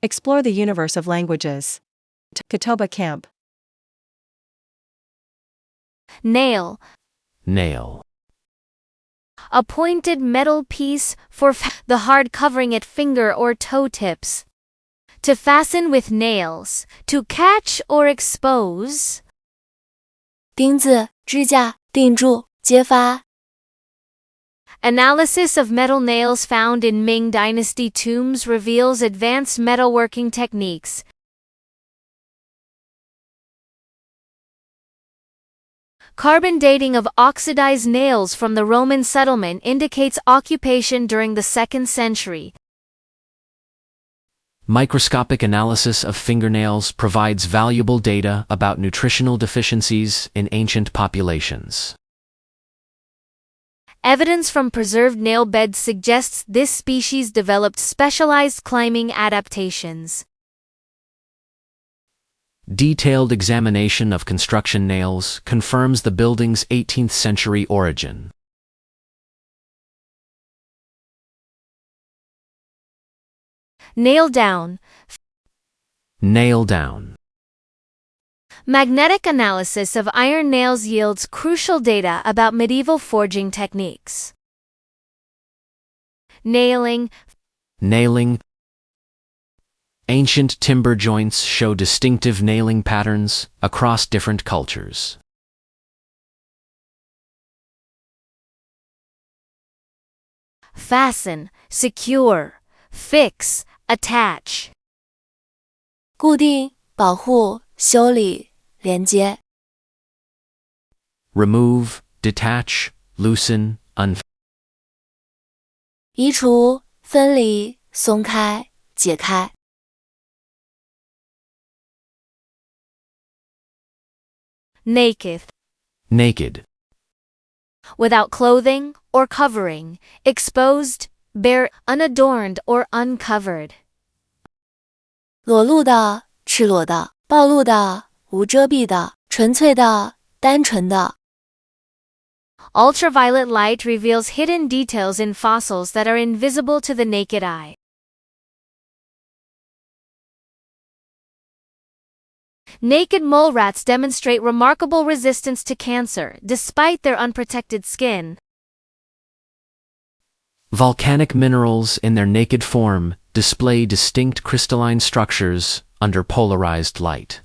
Explore the universe of languages. Kotoba Camp. Nail. Nail. A pointed metal piece for the hard covering at finger or toe tips. To fasten with nails, to catch or expose. 钉子、支架、定住、揭发。Analysis of metal nails found in Ming Dynasty tombs reveals advanced metalworking techniques. Carbon dating of oxidized nails from the Roman settlement indicates occupation during the 2nd century. Microscopic analysis of fingernails provides valuable data about nutritional deficiencies in ancient populations. Evidence from preserved nail beds suggests this species developed specialized climbing adaptations. Detailed examination of construction nails confirms the building's 18th century origin. Nail down. Nail down. Magnetic analysis of iron nails yields crucial data about medieval forging techniques. Nailing. Nailing. Ancient timber joints show distinctive nailing patterns across different cultures. Fasten, secure, fix, attach. 固定、保护、修理、连接。Remove, detach, loosen, unfasten. 移除、分离、松开、解开。Naked. Naked. Without clothing or covering, exposed, bare, unadorned or uncovered. 裸露的、赤裸的、暴露的、无遮蔽的、纯粹的、单纯的。Ultraviolet light reveals hidden details in fossils that are invisible to the naked eye. Naked mole rats demonstrate remarkable resistance to cancer despite their unprotected skin. Volcanic minerals in their naked form display distinct crystalline structures under polarized light.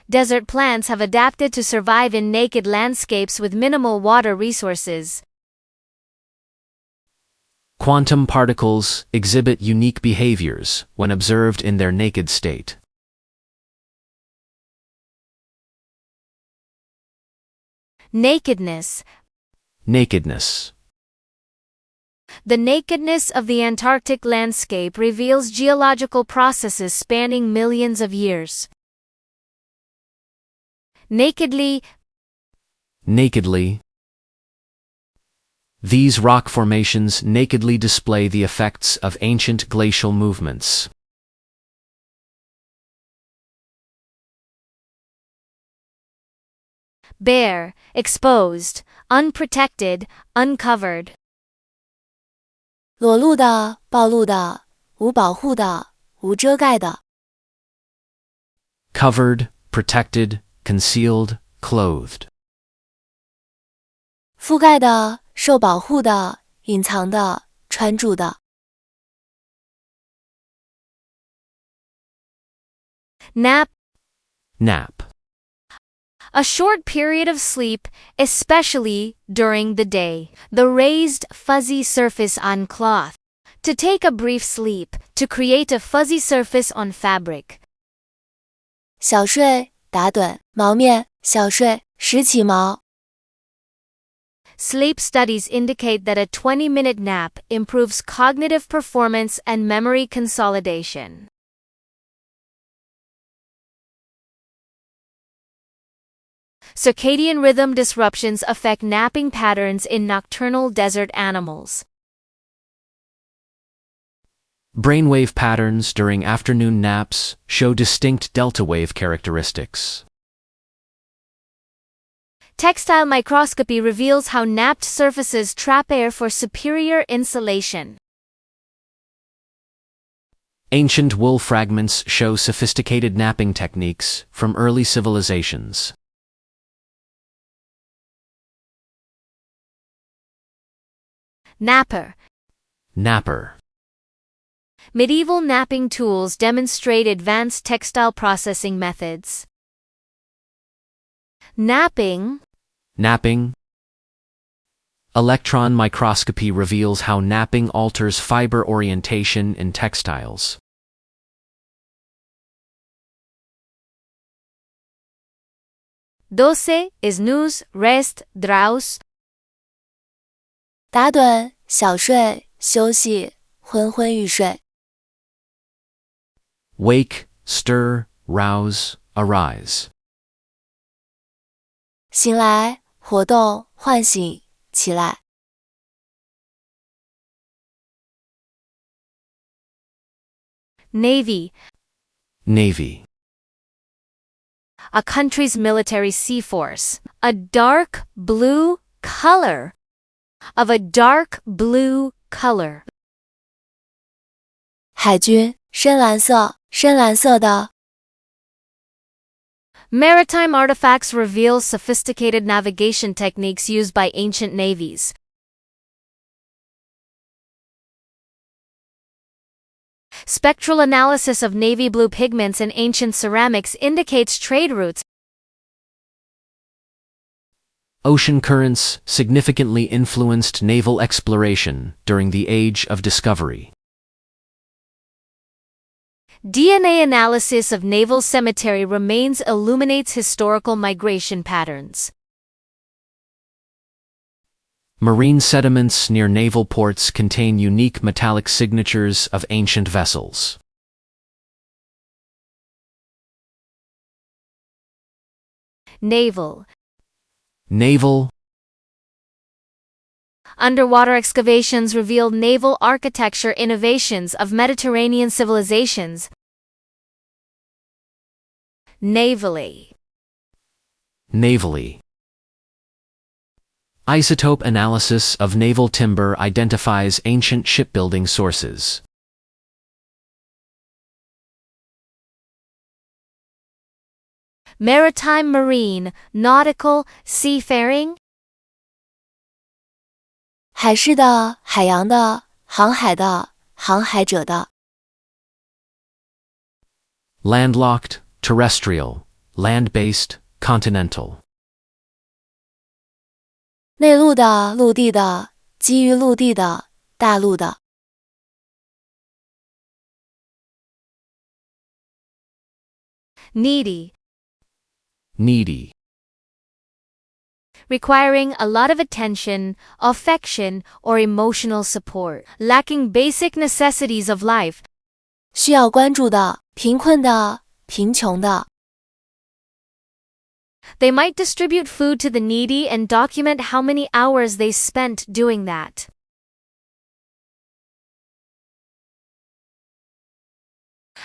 Desert plants have adapted to survive in naked landscapes with minimal water resources. Quantum particles exhibit unique behaviors when observed in their naked state. Nakedness. Nakedness. The nakedness of the Antarctic landscape reveals geological processes spanning millions of years. Nakedly. Nakedly. These rock formations nakedly display the effects of ancient glacial movements. Bare, exposed, unprotected, uncovered. 裸露的、暴露的、无保护的、无遮盖的。Covered, protected, concealed, clothed. 覆盖的、受保护的、隐藏的、穿住的。Nap. Nap. A short period of sleep, especially during the day. The raised, fuzzy surface on cloth. To take a brief sleep, to create a fuzzy surface on fabric. 小睡、打盹、毛面、小睡、拾起毛。Sleep studies indicate that a 20-minute nap improves cognitive performance and memory consolidation. Circadian rhythm disruptions affect napping patterns in nocturnal desert animals. Brainwave patterns during afternoon naps show distinct delta wave characteristics. Textile microscopy reveals how napped surfaces trap air for superior insulation. Ancient wool fragments show sophisticated napping techniques from early civilizations. Napper. Napper. Medieval napping tools demonstrate advanced textile processing methods. Napping. Napping. Electron microscopy reveals how napping alters fiber orientation in textiles. Doce is nous, rest, draus. 打盹、小睡、休息、昏昏欲睡。Wake, stir, rouse, arise. 醒来、活动、唤醒、起来。Navy. Navy. A country's military sea force. A dark blue color. Of a dark blue color. 海军，深蓝色，深蓝色的。Maritime artifacts reveal sophisticated navigation techniques used by ancient navies. Spectral analysis of navy blue pigments in ancient ceramics indicates trade routes. Ocean currents significantly influenced naval exploration during the Age of Discovery. DNA analysis of naval cemetery remains illuminates historical migration patterns. Marine sediments near naval ports contain unique metallic signatures of ancient vessels. Naval. Naval. Underwater excavations revealed naval architecture innovations of Mediterranean civilizations. Navally. Navally. Isotope analysis of naval timber identifies ancient shipbuilding sources. Maritime, marine, nautical, seafaring. 海事的、海洋的、航海的、航海者的。Landlocked, terrestrial, land-based, continental. 内陆的、陆地的、基于陆地的、大陆的。Needy. Needy. Requiring a lot of attention, affection, or emotional support. Lacking basic necessities of life. 需要关注的、贫困的、贫穷的。They might distribute food to the needy and document how many hours they spent doing that.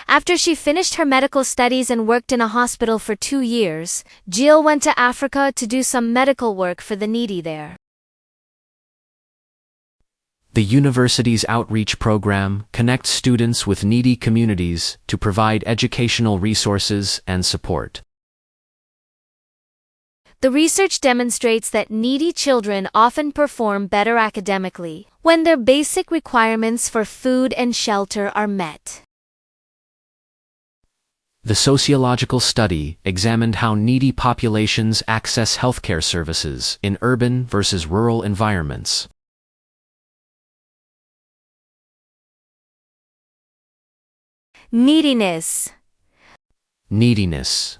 After she finished her medical studies and worked in a hospital for 2 years, Jill went to Africa to do some medical work for the needy there. The university's outreach program connects students with needy communities to provide educational resources and support. The research demonstrates that needy children often perform better academically when their basic requirements for food and shelter are met. The sociological study examined how needy populations access healthcare services in urban versus rural environments. Neediness. Neediness.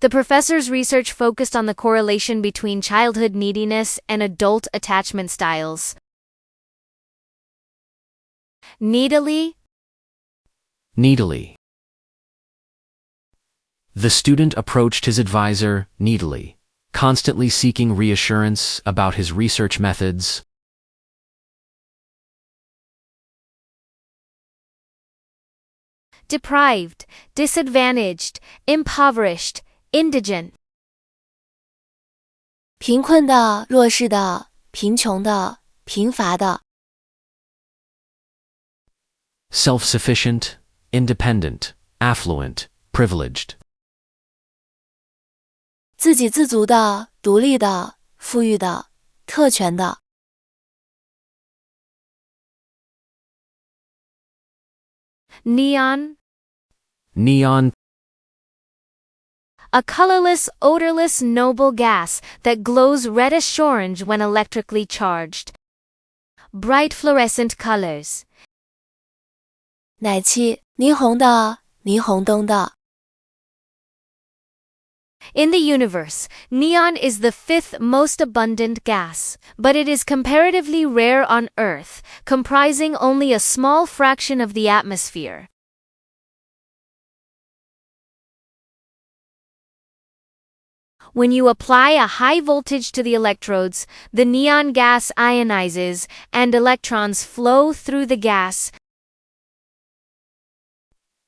The professor's research focused on the correlation between childhood neediness and adult attachment styles. Needily. Needily. The student approached his advisor needily, constantly seeking reassurance about his research methods. Deprived, disadvantaged, impoverished, indigent. 贫困的、弱势的、贫穷的、贫乏的。self-sufficient, independent, affluent, privileged. 自给自足的、独立的、富裕的、特权的。Neon. Neon. A colorless, odorless noble gas that glows reddish-orange when electrically charged. Bright fluorescent colors. 奶气，霓虹的、霓虹灯的。In the universe, neon is the fifth most abundant gas, but it is comparatively rare on Earth, comprising only a small fraction of the atmosphere. When you apply a high voltage to the electrodes, the neon gas ionizes, and electrons flow through the gas.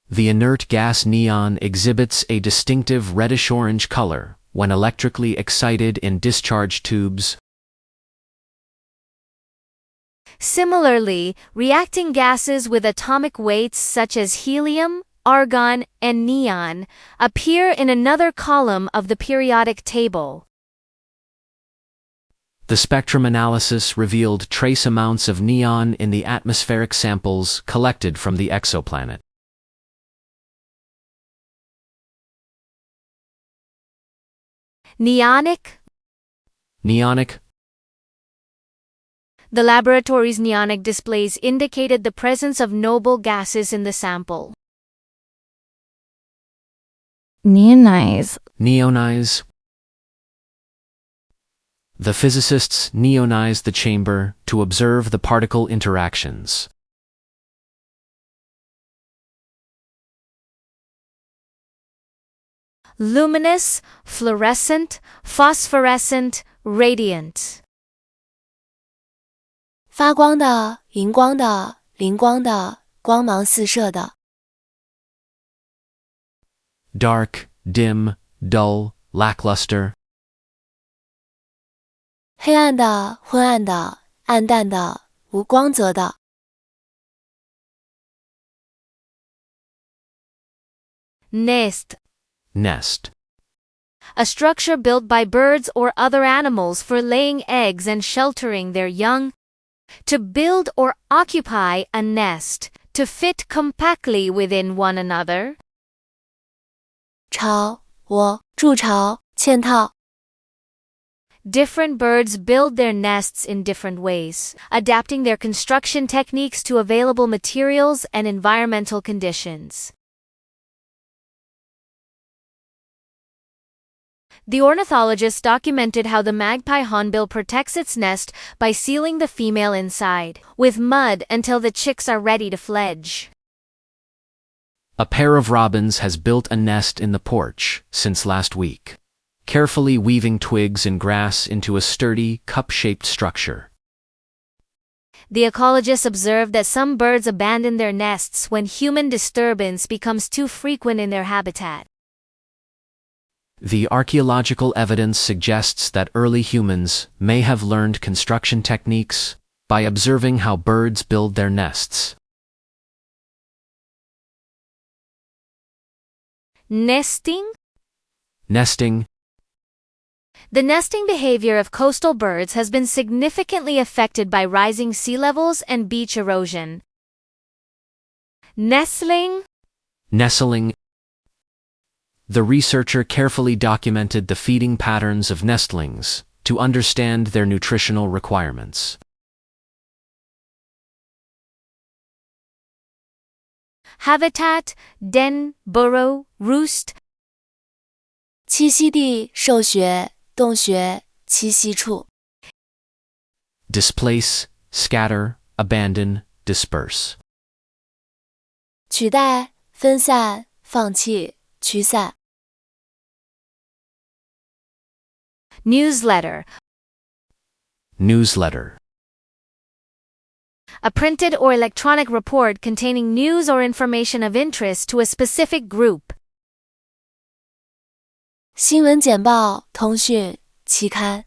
The inert gas neon exhibits a distinctive reddish-orange color when electrically excited in discharge tubes. Similarly, reacting gases with atomic weights such as helium, argon, and neon appear in another column of the periodic table. The spectrum analysis revealed trace amounts of neon in the atmospheric samples collected from the exoplanet. Neonic. Neonic. The laboratory's neonic displays indicated the presence of noble gases in the sample. Neonize. Neonize. The physicists neonized the chamber to observe the particle interactions. Luminous, fluorescent, phosphorescent, radiant. 发光的、荧光的、灵光的、光芒四射的。Dark, dim, dull, lackluster. 黑暗的、昏暗的、暗淡的、无光泽的。Nest. Nest. A structure built by birds or other animals for laying eggs and sheltering their young. To build or occupy a nest, to fit compactly within one another. 巢、窝、筑巢、嵌套。Different birds build their nests in different ways, adapting their construction techniques to available materials and environmental conditions. The ornithologist documented how the magpie hornbill protects its nest by sealing the female inside with mud until the chicks are ready to fledge. A pair of robins has built a nest in the porch since last week, carefully weaving twigs and grass into a sturdy, cup-shaped structure. The ecologist observed that some birds abandon their nests when human disturbance becomes too frequent in their habitat. The archaeological evidence suggests that early humans may have learned construction techniques by observing how birds build their nests. Nesting? Nesting. The nesting behavior of coastal birds has been significantly affected by rising sea levels and beach erosion. Nestling? Nestling. The researcher carefully documented the feeding patterns of nestlings to understand their nutritional requirements. Habitat, den, burrow, roost. 栖息地、受穴、洞穴、栖息处。Displace, scatter, abandon, disperse. 取代、分散、放弃、驱散。Newsletter. Newsletter. A printed or electronic report containing news or information of interest to a specific group. 新闻简报、通讯、期刊。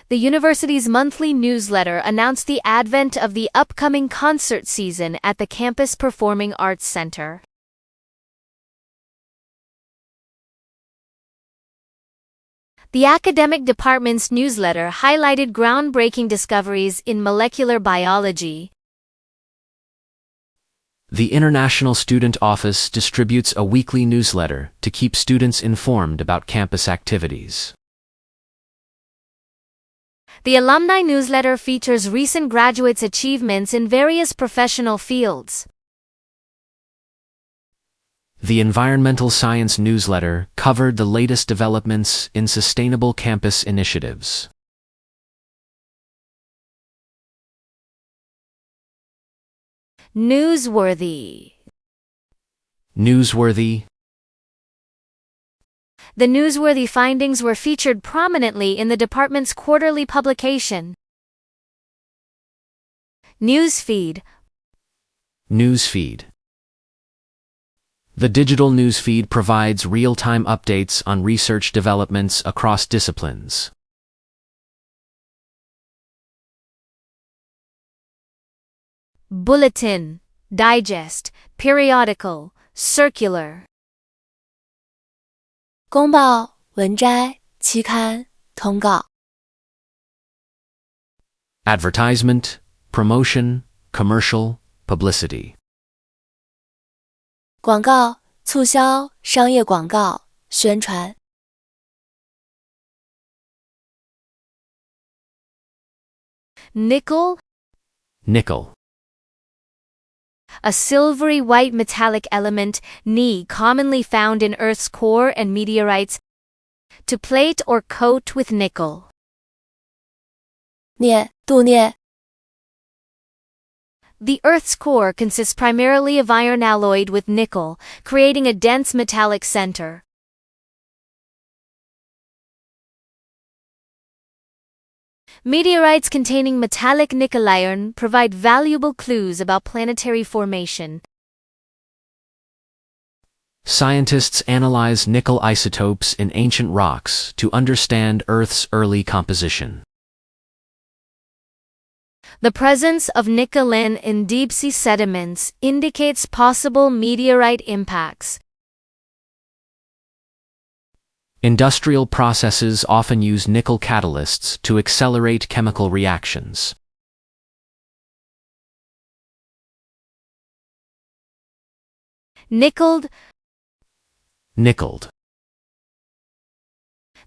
the university's monthly newsletter announced the advent of the upcoming concert season at the campus Performing Arts Center. The academic department's newsletter highlighted groundbreaking discoveries in molecular biology. The International Student Office distributes a weekly newsletter to keep students informed about campus activities. The alumni newsletter features recent graduates' achievements in various professional fields. The Environmental Science newsletter covered the latest developments in sustainable campus initiatives. Newsworthy. Newsworthy. The newsworthy findings were featured prominently in the department's quarterly publication. Newsfeed. Newsfeed. The digital newsfeed provides real-time updates on research developments across disciplines. Bulletin, digest, periodical, circular. 公报、文摘、期刊、通告。Advertisement, promotion, commercial, publicity. 广告、促销、商业广告、宣传。Nickel. Nickel. A silvery white metallic element, Ni, commonly found in Earth's core and meteorites. To plate or coat with nickel. 镍、镀镍。The Earth's core consists primarily of iron alloyed with nickel, creating a dense metallic center. Meteorites containing metallic nickel iron provide valuable clues about planetary formation. Scientists analyze nickel isotopes in ancient rocks to understand Earth's early composition. The presence of nickel in deep-sea sediments indicates possible meteorite impacts. Industrial processes often use nickel catalysts to accelerate chemical reactions. Nickeled. Nickeled.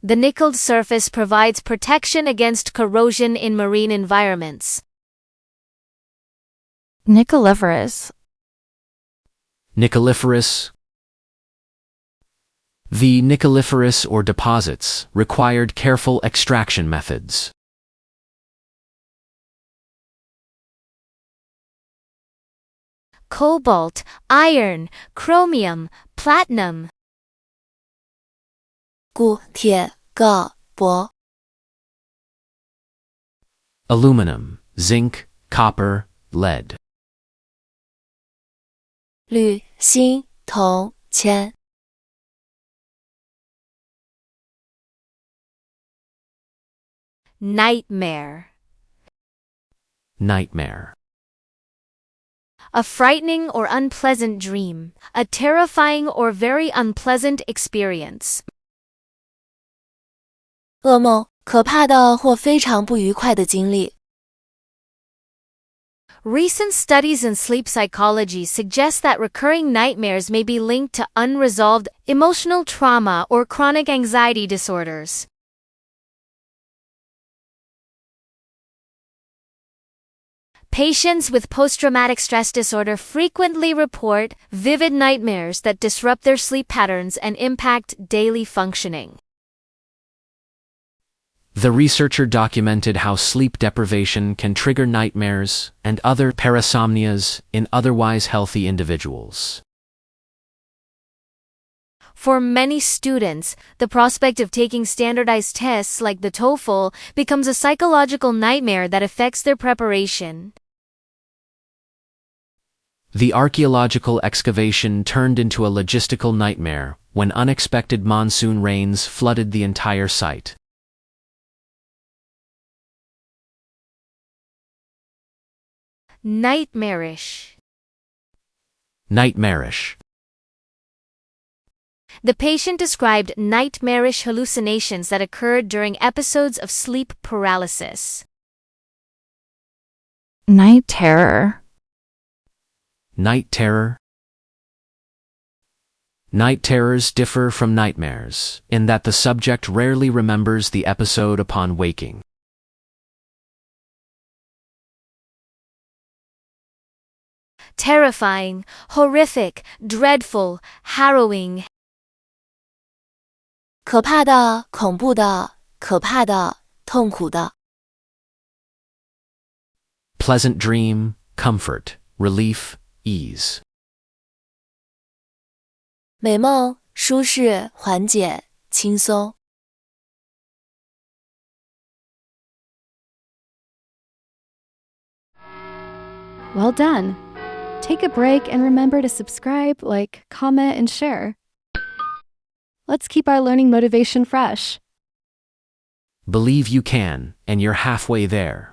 The nickeled surface provides protection against corrosion in marine environments. Nickeliferous. Nickeliferous. The nickeliferous or deposits required careful extraction methods. Cobalt, iron, chromium, platinum. 钴、铁、锆、铂。Aluminum, zinc, copper, lead. 铝、锌、铜、铅。Nightmare. Nightmare. A frightening or unpleasant dream, a terrifying or very unpleasant experience. 噩梦，可怕的或非常不愉快的经历。Recent studies in sleep psychology suggest that recurring nightmares may be linked to unresolved emotional trauma or chronic anxiety disorders. Patients with post-traumatic stress disorder frequently report vivid nightmares that disrupt their sleep patterns and impact daily functioning. The researcher documented how sleep deprivation can trigger nightmares and other parasomnias in otherwise healthy individuals. For many students, the prospect of taking standardized tests like the TOEFL becomes a psychological nightmare that affects their preparation. The archaeological excavation turned into a logistical nightmare when unexpected monsoon rains flooded the entire site. nightmarish. Nightmarish. The patient described nightmarish hallucinations that occurred during episodes of sleep paralysis. Night terror. Night terror. Night terrors differ from nightmares in that the subject rarely remembers the episode upon waking. Terrifying, horrific, dreadful, harrowing. 可怕的、恐怖的、可怕的、痛苦的。Pleasant dream, comfort, relief, ease. 美梦、舒适、缓解、轻松。Well done! Take a break and remember to subscribe, like, comment, and share. Let's keep our learning motivation fresh. Believe you can, and you're halfway there.